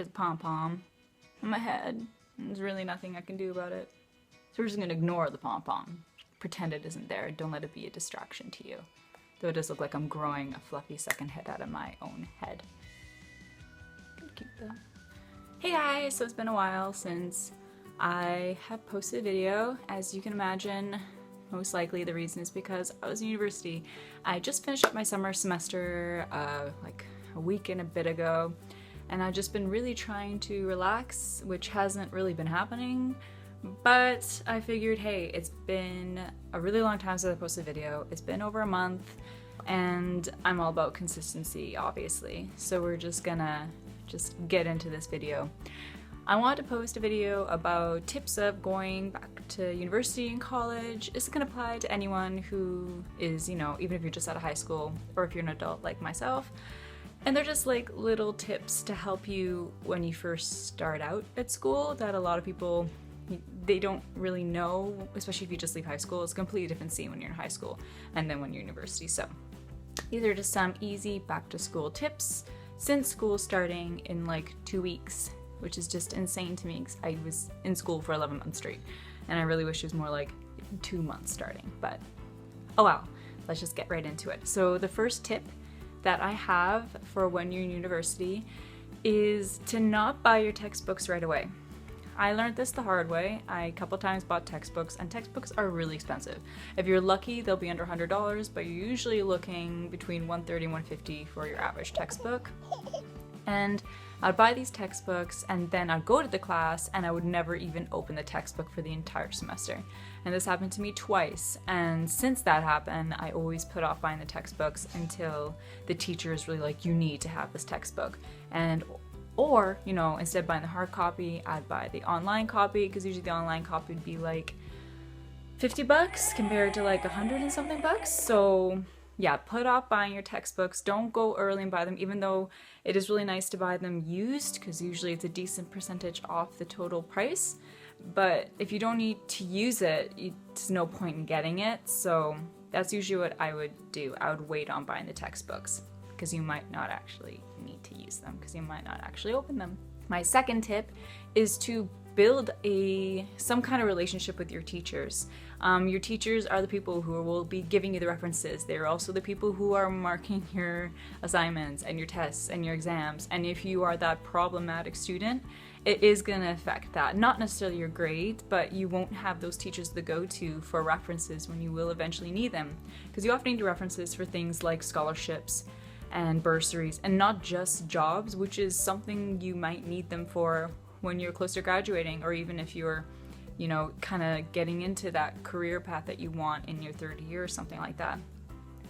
There's a pom-pom on my head. There's really nothing I can do about it. So we're just gonna ignore the pom-pom. Pretend it isn't there. Don't let it be a distraction to you. Though it does look like I'm growing a fluffy second head out of my own head. Pretty cute though. Hey guys, so it's been a while since I have posted a video. As you can imagine, most likely the reason is because I was in university. I just finished up my summer semester like a week and a bit ago, and I've just been really trying to relax, which hasn't really been happening. But I figured, hey, it's been a really long time since I posted a video. It's been over a month, and I'm all about consistency, obviously. So we're just gonna get into this video. I want to post a video about tips of going back to university and college. This can apply to anyone who is, you know, even if you're just out of high school or if you're an adult like myself. And they're just like little tips to help you when you first start out at school that a lot of people, they don't really know, especially if you just leave high school. It's a completely different scene when you're in high school and then when you're in university. So these are just some easy back to school tips since school starting in like 2 weeks, which is just insane to me because I was in school for 11 months straight, and I really wish it was more like 2 months starting, but oh well, let's just get right into it. So the first tip that I have for when you're in university is to not buy your textbooks right away. I learned this the hard way. I a couple times bought textbooks, and textbooks are really expensive. If you're lucky, they'll be under $100, but you're usually looking between $130 and $150 for your average textbook. And I'd buy these textbooks, and then I'd go to the class, and I would never even open the textbook for the entire semester. And this happened to me twice, and since that happened, I always put off buying the textbooks until the teacher is really like, you need to have this textbook. Or, you know, instead of buying the hard copy, I'd buy the online copy, because usually the online copy would be like $50 compared to like 100 and something bucks. So yeah, put off buying your textbooks. Don't go early and buy them, even though it is really nice to buy them used, because usually it's a decent percentage off the total price. But if you don't need to use it, there's no point in getting it. So that's usually what I would do. I would wait on buying the textbooks, because you might not actually need to use them, because you might not actually open them. My second tip is to build some kind of relationship with your teachers. Your teachers are the people who will be giving you the references. They're also the people who are marking your assignments and your tests and your exams. And if you are that problematic student, it is going to affect that. Not necessarily your grade, but you won't have those teachers to go to for references when you will eventually need them. Because you often need references for things like scholarships and bursaries, and not just jobs, which is something you might need them for when you're close to graduating, or even if you're, you know, kind of getting into that career path that you want in your third year or something like that.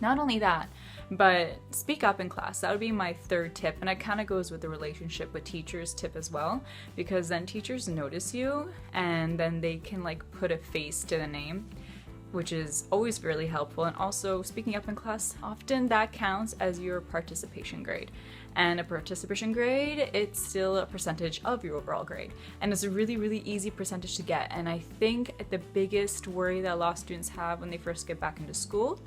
Not only that, but speak up in class. That would be my third tip, and it kind of goes with the relationship with teachers tip as well, because then teachers notice you, and then they can like put a face to the name, which is always really helpful. And also, speaking up in class, often that counts as your participation grade. And a participation grade, it's still a percentage of your overall grade. And it's a really, really easy percentage to get. And I think the biggest worry that a lot of students have when they first get back into school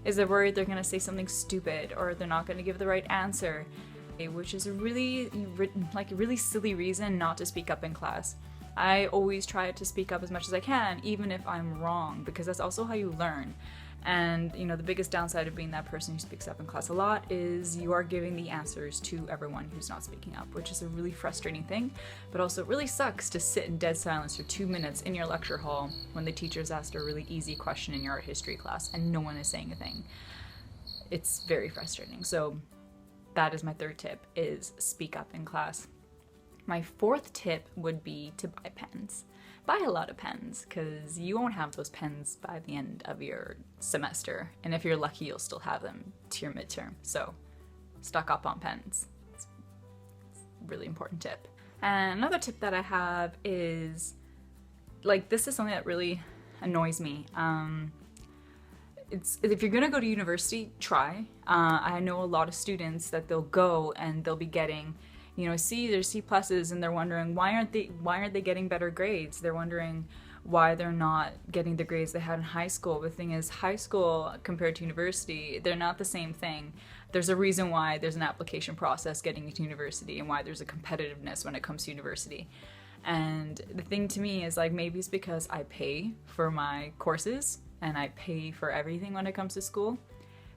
is they're worried they're gonna say something stupid, or they're not gonna give the right answer, which is a really silly reason not to speak up in class. I always try to speak up as much as I can, even if I'm wrong, because that's also how you learn. And, you know, the biggest downside of being that person who speaks up in class a lot is you are giving the answers to everyone who's not speaking up, which is a really frustrating thing, but also it really sucks to sit in dead silence for 2 minutes in your lecture hall when the teacher's asked a really easy question in your art history class and no one is saying a thing. It's very frustrating. So that is my third tip, is speak up in class. My fourth tip would be to buy pens. Buy a lot of pens, because you won't have those pens by the end of your semester. And if you're lucky, you'll still have them to your midterm. So stock up on pens. It's a really important tip. And another tip that I have is, like, this is something that really annoys me. If you're gonna go to university, try. I know a lot of students that they'll go and they'll be getting, you know, C's or C pluses, and they're wondering why aren't they getting better grades? They're wondering why they're not getting the grades they had in high school. The thing is, high school compared to university, they're not the same thing. there's a reason why there's an application process getting into university and why there's a competitiveness when it comes to university. And the thing to me is like, maybe it's because I pay for my courses and I pay for everything when it comes to school.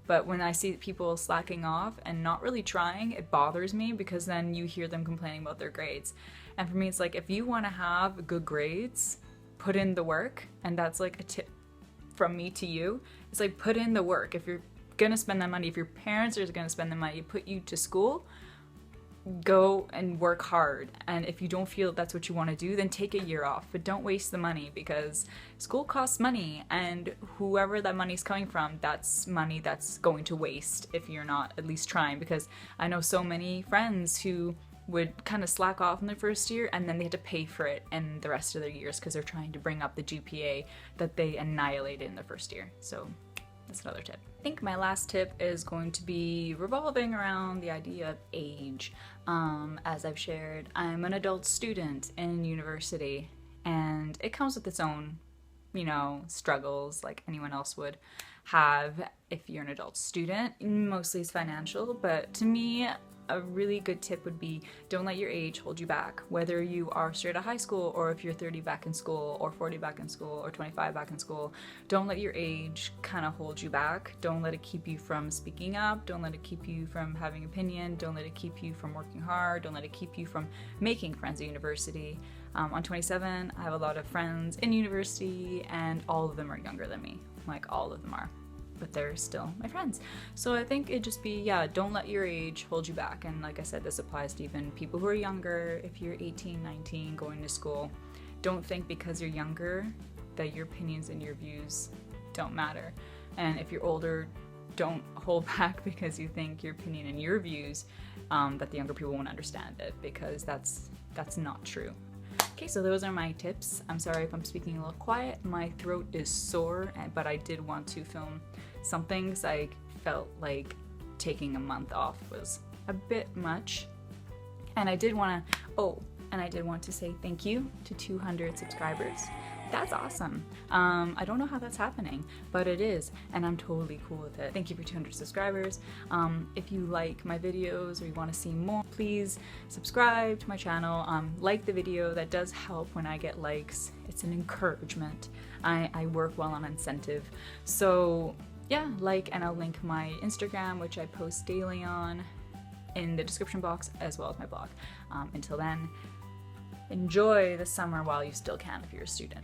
But when I see people slacking off and not really trying, it bothers me, because then you hear them complaining about their grades. And for me, it's like, if you want to have good grades, put in the work. And that's like a tip from me to you. It's like, put in the work. If you're going to spend that money, if your parents are going to spend the money to put you to school, go and work hard. And if you don't feel that's what you want to do, then take a year off, but don't waste the money, because school costs money, and whoever that money's coming from, that's money that's going to waste if you're not at least trying. Because I know so many friends who would kind of slack off in their first year, and then they had to pay for it in the rest of their years because they're trying to bring up the GPA that they annihilated in the first year. So that's another tip. I think my last tip is going to be revolving around the idea of age. As I've shared, I'm an adult student in university, and it comes with its own, you know, struggles like anyone else would have if you're an adult student. Mostly it's financial, but to me, a really good tip would be, don't let your age hold you back. Whether you are straight out of high school, or if you're 30 back in school, or 40 back in school, or 25 back in school, don't let your age kind of hold you back. Don't let it keep you from speaking up. Don't let it keep you from having opinion. Don't let it keep you from working hard. Don't let it keep you from making friends at university. I'm 27, I have a lot of friends in university, and all of them are younger than me. Like, all of them are. But they're still my friends. So I think it'd just be, yeah, don't let your age hold you back. And like I said, this applies to even people who are younger. If you're 18, 19, going to school, don't think because you're younger that your opinions and your views don't matter. And if you're older, don't hold back because you think your opinion and your views, that the younger people won't understand it, because that's not true. Okay, so those are my tips. I'm sorry if I'm speaking a little quiet. My throat is sore, but I did want to film something because I felt like taking a month off was a bit much. And I did want to say thank you to 200 subscribers. That's awesome. I don't know how that's happening, but it is, and I'm totally cool with it. Thank you for 200 subscribers. If you like my videos or you want to see more, please subscribe to my channel. Like the video. That does help when I get likes. It's an encouragement. I work well on incentive. So yeah, like, and I'll link my Instagram, which I post daily on, in the description box, as well as my blog. Until then, enjoy the summer while you still can if you're a student.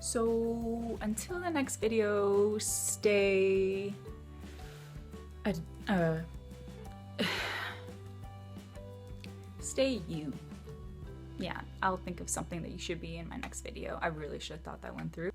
So until the next video, stay stay you. Yeah, I'll think of something that you should be in my next video. I really should have thought that one through.